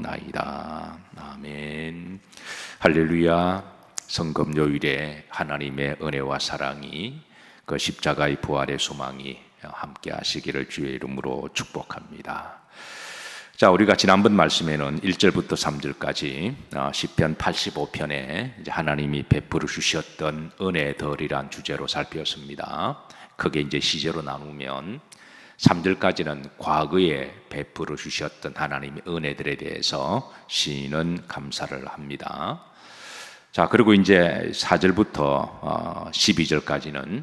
기도하옵나이다. 아멘. 할렐루야. 성금요일에 하나님의 은혜와 사랑이, 그 십자가의 부활의 소망이 함께 하시기를 주의 이름으로 축복합니다. 자, 우리가 지난번 말씀에는 1절부터 3절까지 시편 85편에 하나님이 베풀어 주셨던 은혜들이란 주제로 살폈습니다. 크게 이제 시제로 나누면 3절까지는 과거에 베풀어 주셨던 하나님의 은혜들에 대해서 시인은 감사를 합니다. 자, 그리고 이제 4절부터 12절까지는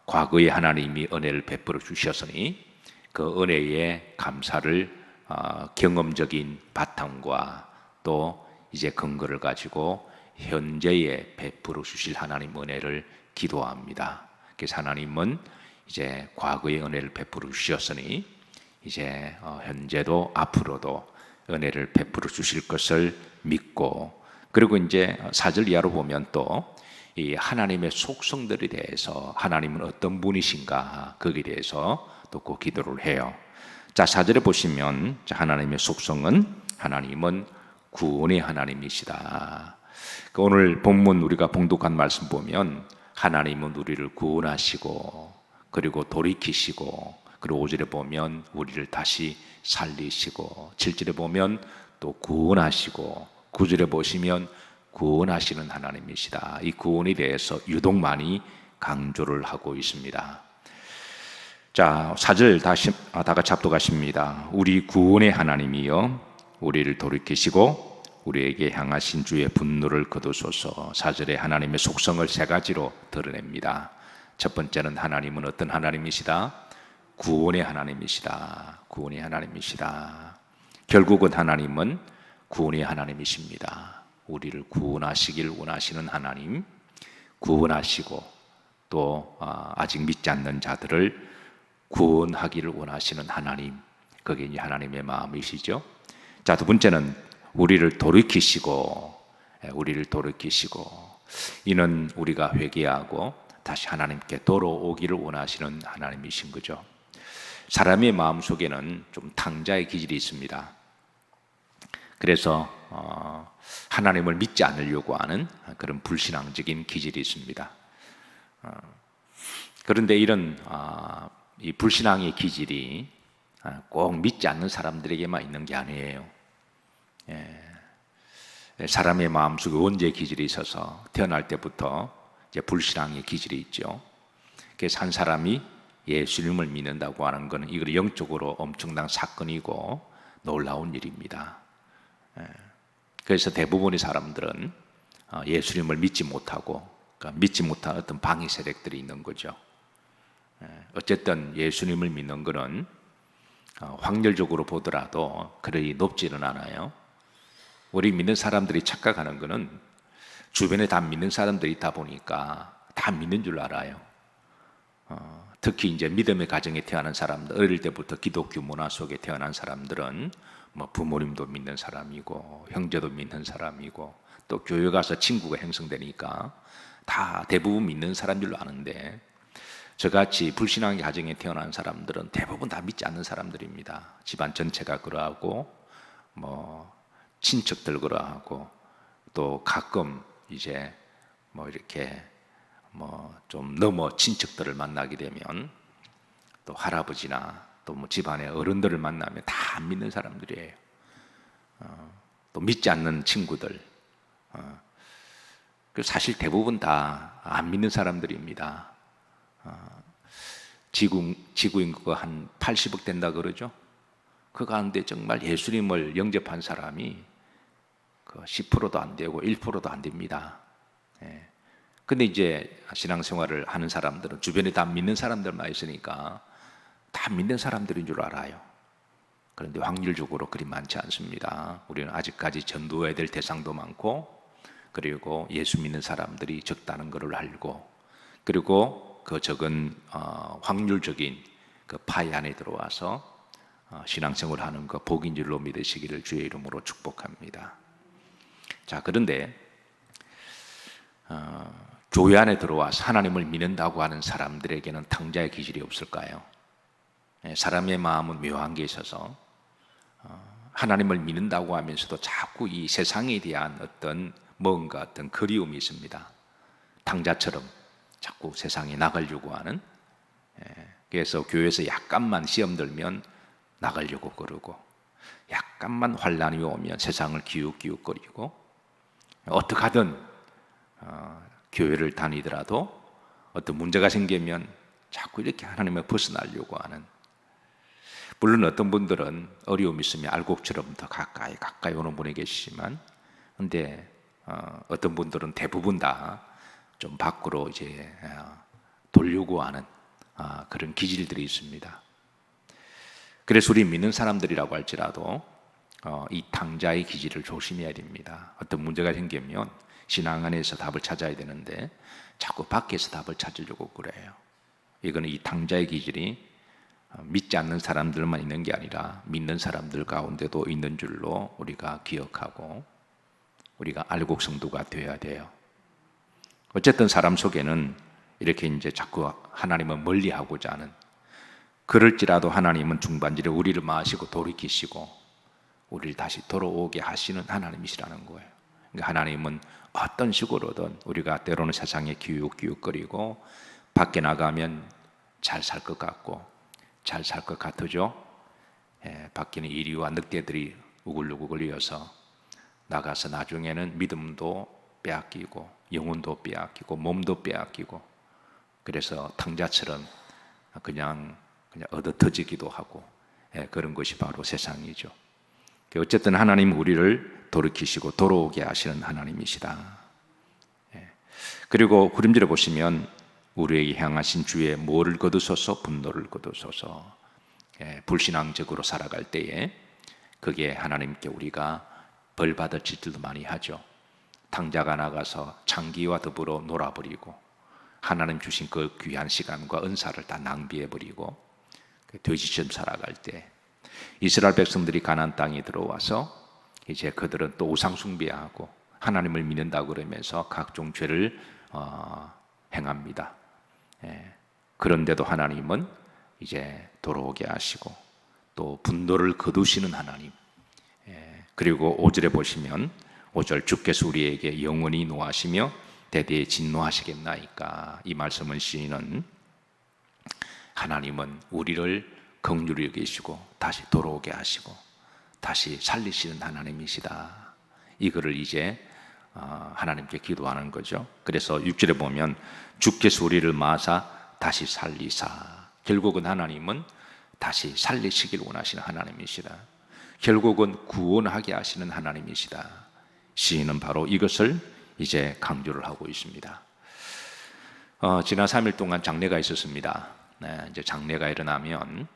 과거에 하나님이 은혜를 베풀어 주셨으니 그 은혜에 감사를 경험적인 바탕과 또 이제 근거를 가지고 현재에 베풀어 주실 하나님 은혜를 기도합니다. 그래서 하나님은 이제 과거의 은혜를 베풀어 주셨으니 이제 현재도 앞으로도 은혜를 베풀어 주실 것을 믿고, 그리고 이제 4절 이하로 보면 또 이 하나님의 속성들에 대해서 하나님은 어떤 분이신가, 거기에 대해서 또 그 기도를 해요. 자, 4절에 보시면 하나님의 속성은 하나님은 구원의 하나님이시다. 오늘 본문 우리가 봉독한 말씀 보면 하나님은 우리를 구원하시고 그리고 돌이키시고, 그리고 5절에 보면 우리를 다시 살리시고, 7절에 보면 또 구원하시고, 9절에 보시면 구원하시는 하나님이시다. 이 구원에 대해서 유독 많이 강조를 하고 있습니다. 자, 4절 다 같이 합독하십니다. 우리 구원의 하나님이여 우리를 돌이키시고 우리에게 향하신 주의 분노를 거두소서. 4절에 하나님의 속성을 세 가지로 드러냅니다. 첫 번째는 하나님은 어떤 하나님이시다? 구원의 하나님이시다. 구원의 하나님이시다. 결국은 하나님은 구원의 하나님이십니다. 우리를 구원하시길 원하시는 하나님, 구원하시고 또 아직 믿지 않는 자들을 구원하기를 원하시는 하나님, 그게 이제 하나님의 마음이시죠. 자, 두 번째는 우리를 돌이키시고, 이는 우리가 회개하고 다시 하나님께 돌아오기를 원하시는 하나님이신 거죠. 사람의 마음 속에는 좀 탕자의 기질이 있습니다. 그래서 하나님을 믿지 않으려고 하는 그런 불신앙적인 기질이 있습니다. 그런데 이런 이 불신앙의 기질이 꼭 믿지 않는 사람들에게만 있는 게 아니에요. 사람의 마음속에 원죄의 기질이 있어서 태어날 때부터 이제 불신앙의 기질이 있죠. 그래서 한 사람이 예수님을 믿는다고 하는 것은 이걸 영적으로 엄청난 사건이고 놀라운 일입니다. 그래서 대부분의 사람들은 예수님을 믿지 못하고, 그러니까 믿지 못한 어떤 방해 세력들이 있는 거죠. 어쨌든 예수님을 믿는 것은 확률적으로 보더라도 그리 높지는 않아요. 우리 믿는 사람들이 착각하는 것은 주변에 다 믿는 사람들이 있다 보니까 다 믿는 줄 알아요. 특히 이제 믿음의 가정에 태어난 사람들, 어릴 때부터 기독교 문화 속에 태어난 사람들은 뭐 부모님도 믿는 사람이고 형제도 믿는 사람이고 또 교회 가서 친구가 형성되니까 다 대부분 믿는 사람인 줄 아는데, 저같이 불신앙의 가정에 태어난 사람들은 대부분 다 믿지 않는 사람들입니다. 집안 전체가 그러하고 뭐 친척들 그러하고 또 가끔 이제 뭐 이렇게 뭐 좀 넘어 친척들을 만나게 되면 또 할아버지나 또 뭐 집안의 어른들을 만나면 다 안 믿는 사람들이에요. 또 믿지 않는 친구들, 사실 대부분 다 안 믿는 사람들입니다. 지구 인구가 한 80억 된다 그러죠. 그 가운데 정말 예수님을 영접한 사람이 10%도 안 되고 1%도 안 됩니다. 근데 이제 신앙생활을 하는 사람들은 주변에 다 믿는 사람들만 있으니까 다 믿는 사람들인 줄 알아요. 그런데 확률적으로 그리 많지 않습니다. 우리는 아직까지 전도해야 될 대상도 많고, 그리고 예수 믿는 사람들이 적다는 것을 알고, 그리고 그 적은 확률적인 그 파이 안에 들어와서 신앙생활을 하는 거 복인 줄로 믿으시기를 주의 이름으로 축복합니다. 자, 그런데 교회 안에 들어와서 하나님을 믿는다고 하는 사람들에게는 탕자의 기질이 없을까요? 사람의 마음은 묘한 게 있어서 하나님을 믿는다고 하면서도 자꾸 이 세상에 대한 뭔가 어떤 그리움이 있습니다. 탕자처럼 자꾸 세상에 나가려고 하는. 그래서 교회에서 약간만 시험 들면 나가려고 그러고, 약간만 환난이 오면 세상을 기웃기웃거리고, 어떻게 하든 교회를 다니더라도 어떤 문제가 생기면 자꾸 이렇게 하나님을 벗어나려고 하는. 물론 어떤 분들은 어려움이 있으면 알곡처럼 더 가까이 오는 분이 계시지만, 근데 어떤 분들은 대부분 다 좀 밖으로 이제 돌려고 하는 그런 기질들이 있습니다. 그래서 우리 믿는 사람들이라고 할지라도 이 탕자의 기질을 조심해야 됩니다. 어떤 문제가 생기면 신앙 안에서 답을 찾아야 되는데 자꾸 밖에서 답을 찾으려고 그래요. 이거는 이 탕자의 기질이 믿지 않는 사람들만 있는 게 아니라 믿는 사람들 가운데도 있는 줄로 우리가 기억하고 우리가 알곡 성도가 되어야 돼요. 어쨌든 사람 속에는 이렇게 이제 자꾸 하나님을 멀리하고자 하는, 그럴지라도 하나님은 중반절에 우리를 마시고 돌이키시고 우리를 다시 돌아오게 하시는 하나님이시라는 거예요. 그러니까 하나님은 어떤 식으로든 우리가 때로는 세상에 기웃기웃거리고 밖에 나가면 잘 살 것 같고 잘 살 것 같으죠. 밖에는 이리와 늑대들이 우글우글거려서 나가서 나중에는 믿음도 빼앗기고 영혼도 빼앗기고 몸도 빼앗기고, 그래서 탕자처럼 그냥 얻어터지기도 하고, 그런 것이 바로 세상이죠. 어쨌든 하나님 우리를 돌이키시고 돌아오게 하시는 하나님이시다. 그리고 후렴절에 보시면 우리에게 향하신 주의 뭐를 거두소서, 분노를 거두소서. 불신앙적으로 살아갈 때에 그게 하나님께 우리가 벌 받을 짓들도 많이 하죠. 탕자가 나가서 창기와 더불어 놀아버리고 하나님 주신 그 귀한 시간과 은사를 다 낭비해버리고 돼지처럼 살아갈 때, 이스라엘 백성들이 가나안 땅에 들어와서 이제 그들은 또 우상 숭배하고 하나님을 믿는다고 그러면서 각종 죄를 행합니다. 그런데도 하나님은 이제 돌아오게 하시고 또 분노를 거두시는 하나님. 그리고 5절에 보시면 5절, 주께서 우리에게 영원히 노하시며 대대에 진노하시겠나이까. 이 말씀을 시인은 하나님은 우리를 긍휼히 여기시고 다시 돌아오게 하시고 다시 살리시는 하나님이시다. 이거를 이제 하나님께 기도하는 거죠. 그래서 6절에 보면 주께서 우리를 마사 다시 살리사. 결국은 하나님은 다시 살리시길 원하시는 하나님이시다. 결국은 구원하게 하시는 하나님이시다. 시인은 바로 이것을 이제 강조를 하고 있습니다. 지난 3일 동안 장례가 있었습니다. 이제 장례가 일어나면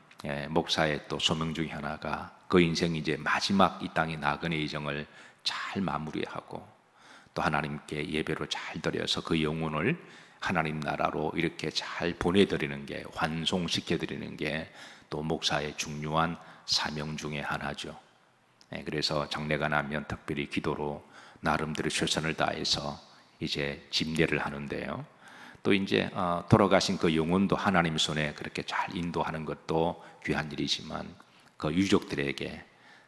목사의 또 소명 중에 하나가 그 인생 이제 마지막 이 땅의 나그네 이정을 잘 마무리하고 또 하나님께 예배로 잘 드려서 그 영혼을 하나님 나라로 이렇게 잘 보내드리는 게, 환송시켜드리는 게 또 목사의 중요한 사명 중에 하나죠. 그래서 장례가 나면 특별히 기도로 나름대로 최선을 다해서 이제 집례를 하는데요. 또 이제 돌아가신 그 영혼도 하나님 손에 그렇게 잘 인도하는 것도 귀한 일이지만 그 유족들에게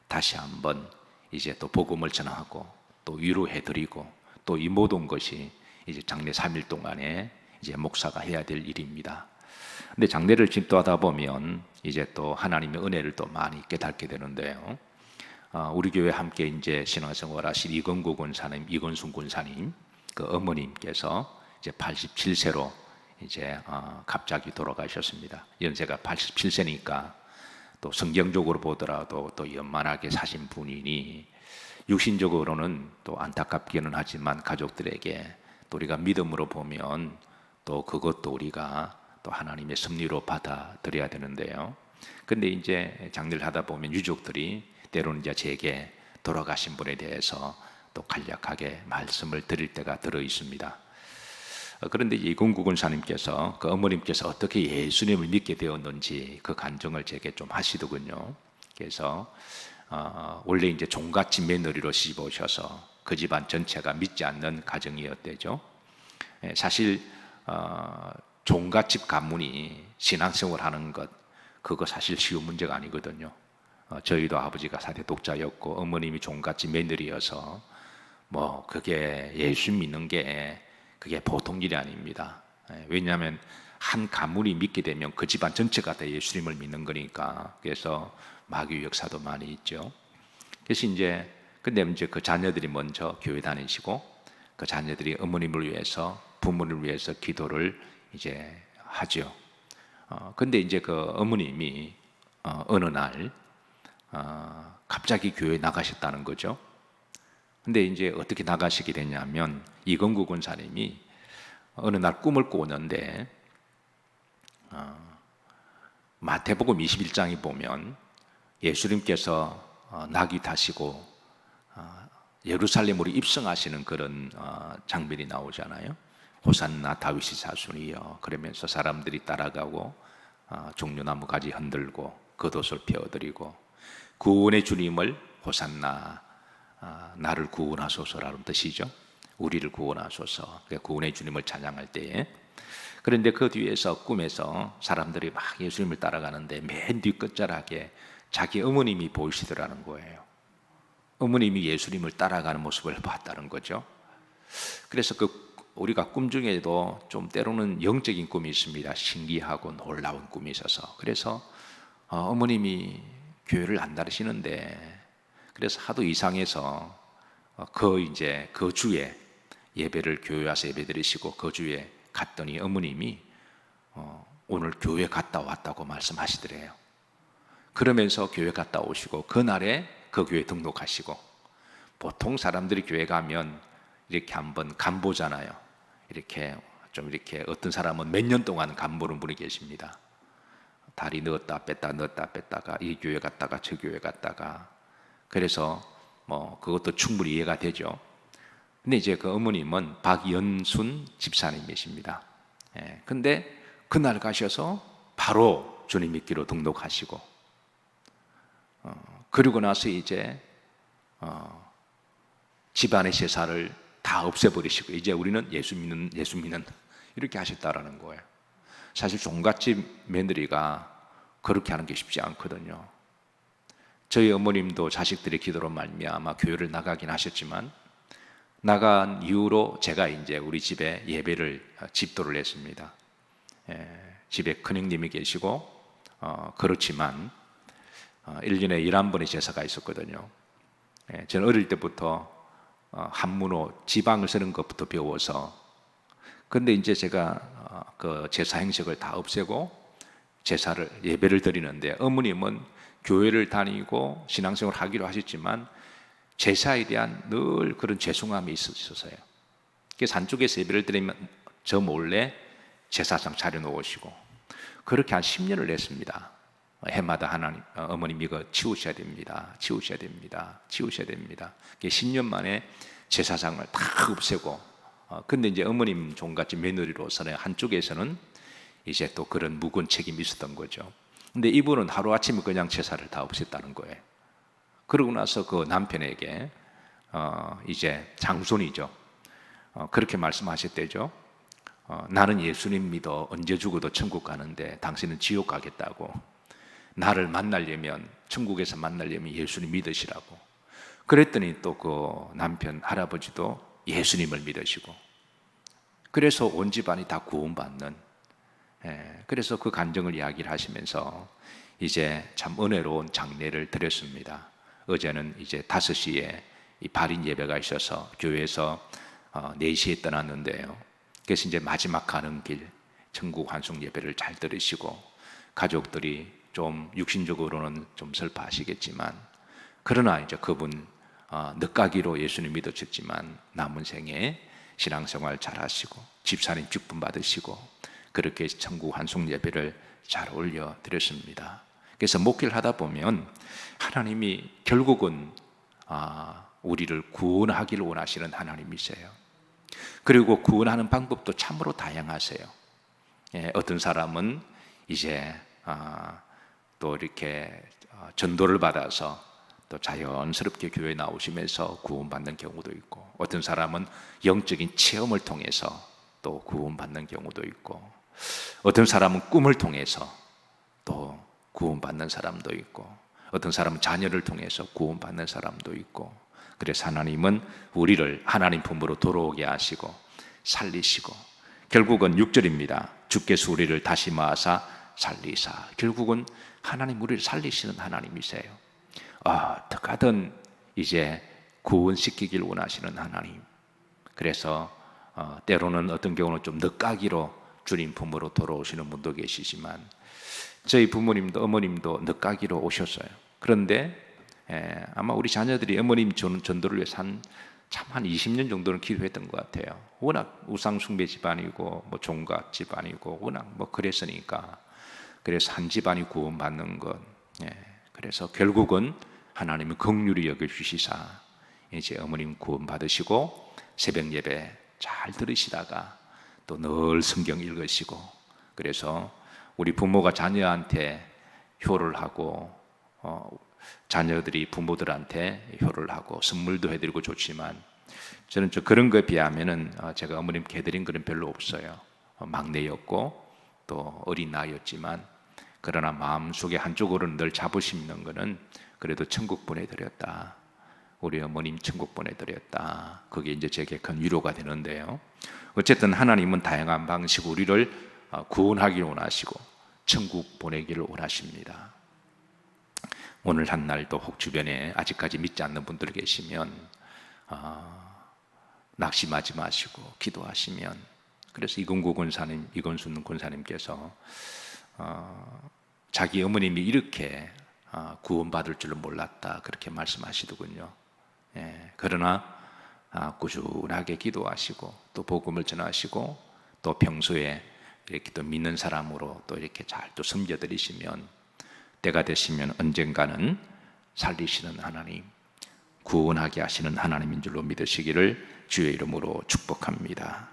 다시 한번 이제 또 복음을 전하고 또 위로해드리고 또 이 모든 것이 이제 장례 3일 동안에 이제 목사가 해야 될 일입니다. 근데 장례를 집도하다 보면 이제 또 하나님의 은혜를 또 많이 깨닫게 되는데요. 우리 교회 함께 이제 신앙생활하신 이건구 권사님, 이건순 권사님, 그 어머님께서 이제 87세로 이제 갑자기 돌아가셨습니다. 연세가 87세니까 또 성경적으로 보더라도 또 연만하게 사신 분이니 육신적으로는 또 안타깝기는 하지만 가족들에게 또 우리가 믿음으로 보면 또 그것도 우리가 또 하나님의 섭리로 받아들여야 되는데요. 근데 이제 장례를 하다 보면 유족들이 때로는 이제 제게 돌아가신 분에 대해서 또 간략하게 말씀을 드릴 때가 들어 있습니다. 그런데 이건구 권사님께서 그 어머님께서 어떻게 예수님을 믿게 되었는지 그 간증을 제게 좀 하시더군요. 그래서 원래 이제 종갓집 며느리로 시집 오셔서 그 집안 전체가 믿지 않는 가정이었대죠. 사실 종갓집 가문이 신앙생활 하는 것, 그거 사실 쉬운 문제가 아니거든요. 저희도 아버지가 사대 독자였고 어머님이 종갓집 며느리여서 뭐 그게 예수 믿는 게 그게 보통 일이 아닙니다. 왜냐하면 한 가문이 믿게 되면 그 집안 전체가 다 예수님을 믿는 거니까. 그래서 마귀 역사도 많이 있죠. 그래서 근데 이제 그 자녀들이 먼저 교회 다니시고 그 자녀들이 어머님을 위해서 부모를 위해서 기도를 이제 하죠. 근데 이제 그 어머님이 어느 날 갑자기 교회에 나가셨다는 거죠. 근데 이제 어떻게 나가시게 됐냐면 이건구 권사님이 어느 날 꿈을 꾸는데 마태복음 21장에 보면 예수님께서 낙이 타시고 예루살렘으로 입성하시는 그런 장면이 나오잖아요. 호산나 다윗의 자손이여 그러면서 사람들이 따라가고 종려나무 가지 흔들고 겉옷을 펴드리고 구원의 주님을 호산나 나를 구원하소서라는 뜻이죠. 우리를 구원하소서. 구원의 주님을 찬양할 때에. 그런데 그 뒤에서 꿈에서 사람들이 막 예수님을 따라가는데 맨 뒷끝자락에 자기 어머님이 보이시더라는 거예요. 어머님이 예수님을 따라가는 모습을 봤다는 거죠. 그래서 우리가 꿈 중에도 좀 때로는 영적인 꿈이 있습니다. 신기하고 놀라운 꿈이 있어서. 그래서 어머님이 교회를 안 다니시는데 그래서 하도 이상해서 그 주에 예배를 교회 와서 예배 드리시고 그 주에 갔더니 어머님이 오늘 교회 갔다 왔다고 말씀하시더래요. 그러면서 교회 갔다 오시고 그날에 그 교회 등록하시고. 보통 사람들이 교회 가면 이렇게 한번 간 보잖아요. 이렇게 어떤 사람은 몇 년 동안 간 보는 분이 계십니다. 다리 넣었다 뺐다가 이 교회 갔다가 저 교회 갔다가. 그래서 뭐 그것도 충분히 이해가 되죠. 근데 이제 그 어머님은 박연순 집사님이십니다. 근데 그날 가셔서 바로 주님 믿기로 등록하시고 그리고 나서 이제 집안의 제사를 다 없애버리시고 이제 우리는 예수 믿는 이렇게 하셨다라는 거예요. 사실 종갓집 며느리가 그렇게 하는 게 쉽지 않거든요. 저희 어머님도 자식들의 기도로 말미암아 교회를 나가긴 하셨지만 나간 이후로 제가 이제 우리 집에 예배를 집도를 했습니다. 집에 큰형님이 계시고 그렇지만 1년에 11번의 제사가 있었거든요. 저는 어릴 때부터 한문호 지방을 쓰는 것부터 배워서 근데 이제 제가 그 제사 행식을 다 없애고 예배를 드리는데 어머님은 교회를 다니고 신앙생활을 하기로 하셨지만 제사에 대한 늘 그런 죄송함이 있었어요. 그래서 산쪽에서 예배를 드리면 저 몰래 제사상 차려놓으시고 그렇게 한 10년을 했습니다. 해마다 어머님 이거 치우셔야 됩니다. 10년 만에 제사상을 다 없애고 근데 이제 어머님 종갓집 며느리로서는 한쪽에서는 이제 또 그런 무거운 책임이 있었던 거죠. 근데 이분은 하루아침에 그냥 제사를 다 없앴다는 거예요. 그러고 나서 그 남편에게 이제 장손이죠. 그렇게 말씀하셨대죠. 나는 예수님 믿어 언제 죽어도 천국 가는데 당신은 지옥 가겠다고. 나를 만나려면 천국에서 만나려면 예수님 믿으시라고. 그랬더니 또 그 남편 할아버지도 예수님을 믿으시고 그래서 온 집안이 다 구원받는 그래서 그 간증을 이야기를 하시면서 이제 참 은혜로운 장례를 드렸습니다. 어제는 이제 5시에 이 발인 예배가 있어서 교회에서 4시에 떠났는데요. 그래서 이제 마지막 가는 길 천국 환송 예배를 잘 들으시고 가족들이 좀 육신적으로는 좀 슬퍼하시겠지만 그러나 이제 그분 늦가기로 예수님 믿으셨지만 남은 생에 신앙생활 잘 하시고 집사님 직분 받으시고 그렇게 천국 환송 예배를 잘 올려 드렸습니다. 그래서 목회를 하다 보면 하나님이 결국은 우리를 구원하기를 원하시는 하나님이세요. 그리고 구원하는 방법도 참으로 다양하세요. 어떤 사람은 이제 또 이렇게 전도를 받아서 또 자연스럽게 교회에 나오시면서 구원받는 경우도 있고 어떤 사람은 영적인 체험을 통해서 또 구원받는 경우도 있고 어떤 사람은 꿈을 통해서 또 구원받는 사람도 있고 어떤 사람은 자녀를 통해서 구원받는 사람도 있고, 그래서 하나님은 우리를 하나님 품으로 돌아오게 하시고 살리시고, 결국은 6절입니다. 주께서 우리를 다시 모아사 살리사. 결국은 하나님 우리를 살리시는 하나님이세요. 어떻게든 이제 구원시키길 원하시는 하나님. 그래서 때로는 어떤 경우는 좀 늦가기로 주님 품으로 돌아오시는 분도 계시지만, 저희 부모님도 어머님도 늦가기로 오셨어요. 그런데 아마 우리 자녀들이 어머님 전도를 위해서 한 20년 정도는 기도했던 것 같아요. 워낙 우상숭배 집안이고 뭐 종각 집안이고 워낙 뭐 그랬으니까. 그래서 한 집안이 구원받는 것. 그래서 결국은 하나님은 긍휼히 여겨주시사 이제 어머님 구원받으시고 새벽 예배 잘 들으시다가 또 늘 성경 읽으시고, 그래서 우리 부모가 자녀한테 효를 하고 자녀들이 부모들한테 효를 하고 선물도 해드리고 좋지만, 저는 그런 거에 비하면은 제가 어머님께 해드린 그런 별로 없어요. 막내였고 또 어린 나이였지만, 그러나 마음속에 한쪽으로는 늘 자부심 있는 거는 그래도 천국 보내드렸다. 우리 어머님 천국 보내드렸다. 그게 이제 제게 큰 위로가 되는데요. 어쨌든 하나님은 다양한 방식으로 우리를 구원하기를 원하시고 천국 보내기를 원하십니다. 오늘 한날도 혹 주변에 아직까지 믿지 않는 분들 계시면 낙심하지 마시고 기도하시면, 그래서 이건구 권사님, 이건순 권사님께서 자기 어머님이 이렇게 구원받을 줄은 몰랐다 그렇게 말씀하시더군요. 그러나 꾸준하게 기도하시고 또 복음을 전하시고 또 평소에 이렇게 또 믿는 사람으로 또 이렇게 잘 또 섬겨드리시면 때가 되시면 언젠가는 살리시는 하나님, 구원하게 하시는 하나님인 줄로 믿으시기를 주의 이름으로 축복합니다.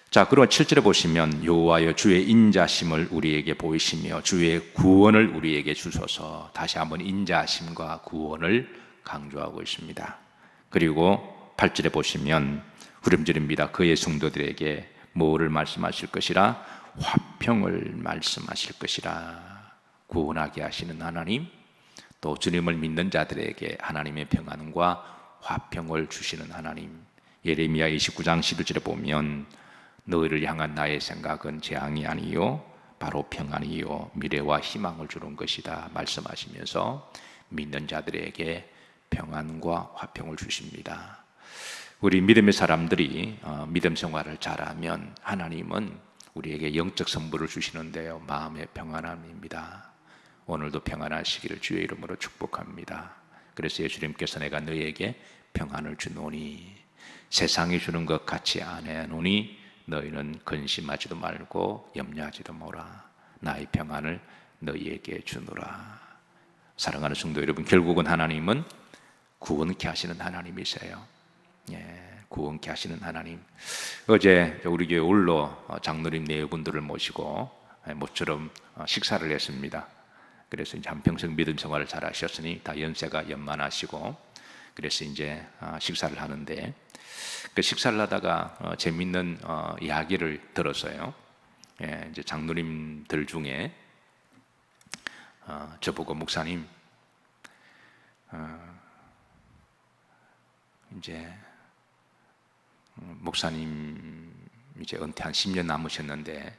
자, 그리고 7절에 보시면 여호와여 주의 인자심을 우리에게 보이시며 주의 구원을 우리에게 주소서. 다시 한번 인자심과 구원을 강조하고 있습니다. 그리고 8절에 보시면 후렴절입니다. 그의 성도들에게 뭐를 말씀하실 것이라? 화평을 말씀하실 것이라. 구원하게 하시는 하나님, 또 주님을 믿는 자들에게 하나님의 평안과 화평을 주시는 하나님. 예레미야 29장 11절에 보면 너희를 향한 나의 생각은 재앙이 아니요 바로 평안이요 미래와 희망을 주는 것이다 말씀하시면서 믿는 자들에게 평안과 화평을 주십니다. 우리 믿음의 사람들이 믿음 생활을 잘하면 하나님은 우리에게 영적 선물을 주시는데요, 마음의 평안함입니다. 오늘도 평안하시기를 주의 이름으로 축복합니다. 그래서 예수님께서 내가 너희에게 평안을 주노니 세상이 주는 것 같이 안 해노니 너희는 근심하지도 말고 염려하지도 마라. 나의 평안을 너희에게 주노라. 사랑하는 성도 여러분, 결국은 하나님은 구원케 하시는 하나님이세요. 구원케 하시는 하나님. 어제 우리 교회 올로 장로님 네 분들을 모시고 모처럼 식사를 했습니다. 그래서 이제 한평생 믿음 생활을 잘 하셨으니 다 연세가 연만하시고, 그래서 이제 식사를 하는데, 그 식사를 하다가 재밌는 이야기를 들었어요. 이제 장로님들 중에 저보고 목사님, 이제 목사님 이제 은퇴 한 10년 남으셨는데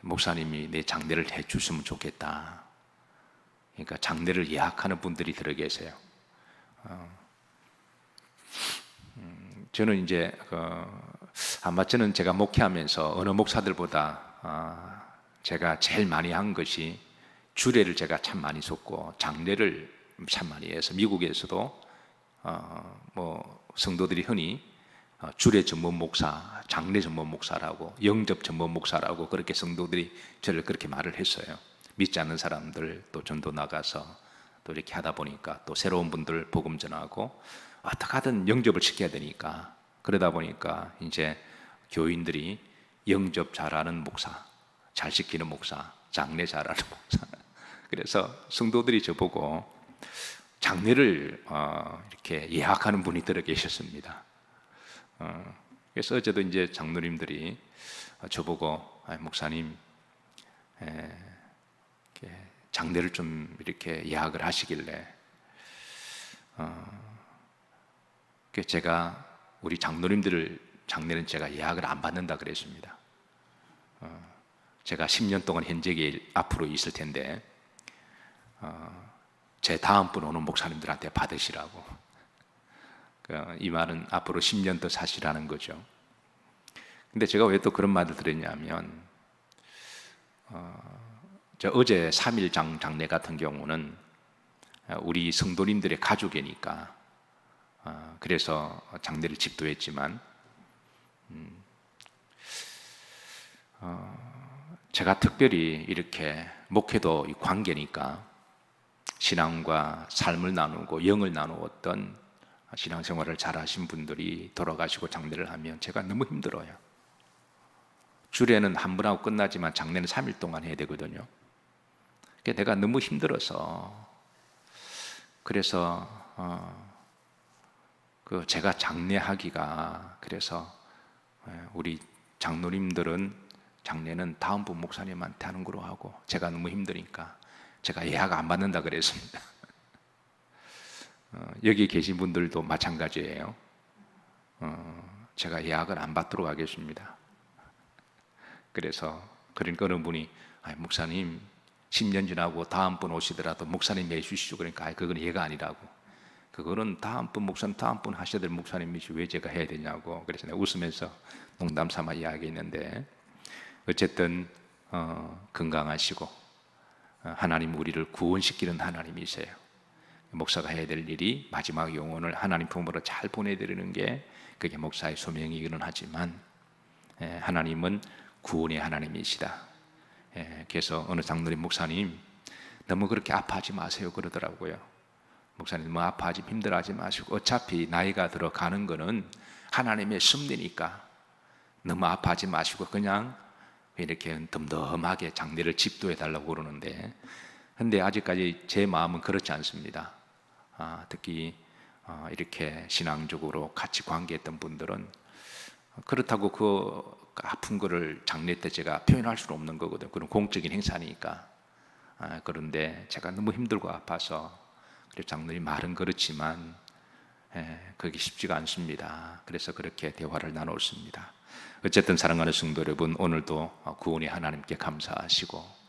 목사님이 내 장례를 해주시면 좋겠다. 그러니까 장례를 예약하는 분들이 들어 계세요. 저는 이제 아마 저는 제가 목회하면서 어느 목사들보다 제가 제일 많이 한 것이 주례를 제가 참 많이 썼고 장례를 참 많이 해서 미국에서도 뭐 성도들이 흔히 주례 전문 목사, 장례 전문 목사라고, 영접 전문 목사라고 그렇게 성도들이 저를 그렇게 말을 했어요. 믿지 않는 사람들 또 전도 나가서 또 이렇게 하다 보니까 또 새로운 분들 복음 전하고 어떻게 하든 영접을 시켜야 되니까, 그러다 보니까 이제 교인들이 영접 잘하는 목사, 잘 시키는 목사, 장례 잘하는 목사. 그래서 성도들이 저보고 장례를 이렇게 예약하는 분이 들어 계셨습니다. 그래서 어제도 이제 장로님들이 저보고 목사님 장례를 좀 이렇게 예약을 하시길래 제가 우리 장로님들 장례는 제가 예약을 안 받는다 그랬습니다. 제가 10년 동안 현직에 앞으로 있을 텐데 제 다음번 오는 목사님들한테 받으시라고. 이 말은 앞으로 10년 더 사시라는 거죠. 근데 제가 왜 또 그런 말을 드렸냐면 저 어제 3일 장례 같은 경우는 우리 성도님들의 가족이니까 그래서 장례를 집도했지만 제가 특별히 이렇게 목회도 관계니까 신앙과 삶을 나누고 영을 나누었던 신앙생활을 잘 하신 분들이 돌아가시고 장례를 하면 제가 너무 힘들어요. 주례는 한 번 하고 끝나지만 장례는 3일 동안 해야 되거든요. 내가 너무 힘들어서 그래서 제가 장례하기가 그래서 우리 장로님들은 장례는 다음 분 목사님한테 하는 거로 하고 제가 너무 힘드니까 제가 예약 안 받는다 그랬습니다. 여기 계신 분들도 마찬가지예요. 제가 예약을 안 받도록 하겠습니다. 그래서 그러니까 어느 분이 목사님 10년 지나고 다음 분 오시더라도 목사님 해주시죠. 그러니까 그건 예가 아니라고. 그거는 다음 분 목사님 다음 분 하셔야 될 목사님이지 왜 제가 해야 되냐고. 그래서 내가 웃으면서 농담 삼아 이야기했는데 어쨌든 건강하시고 하나님 우리를 구원시키는 하나님이세요. 목사가 해야 될 일이 마지막 영혼을 하나님 품으로 잘 보내드리는 게 그게 목사의 소명이기는 하지만 하나님은 구원의 하나님이시다. 그래서 어느 장로님 목사님 너무 그렇게 아파하지 마세요 그러더라고요. 목사님 너무 아파하지 힘들어하지 마시고 어차피 나이가 들어가는 거는 하나님의 섭리니까 너무 아파하지 마시고 그냥 이렇게 덤덤하게 장례를 집도해 달라고 그러는데 근데 아직까지 제 마음은 그렇지 않습니다. 특히 이렇게 신앙적으로 같이 관계했던 분들은 그렇다고 그 아픈 거를 장례 때 제가 표현할 수는 없는 거거든요. 그런 공적인 행사니까. 그런데 제가 너무 힘들고 아파서 그래서 장로님 말은 그렇지만 그게 쉽지가 않습니다. 그래서 그렇게 대화를 나눴습니다. 어쨌든 사랑하는 성도 여러분, 오늘도 구원의 하나님께 감사하시고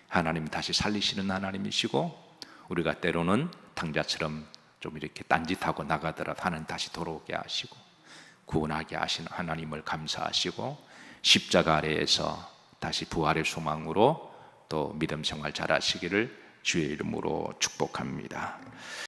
하나님 다시 살리시는 하나님이시고 우리가 때로는 당자처럼 좀 이렇게 딴짓하고 나가더라도 하나님 다시 돌아오게 하시고 구원하게 하시는 하나님을 감사하시고 십자가 아래에서 다시 부활의 소망으로 또 믿음 생활 잘하시기를 주의 이름으로 축복합니다.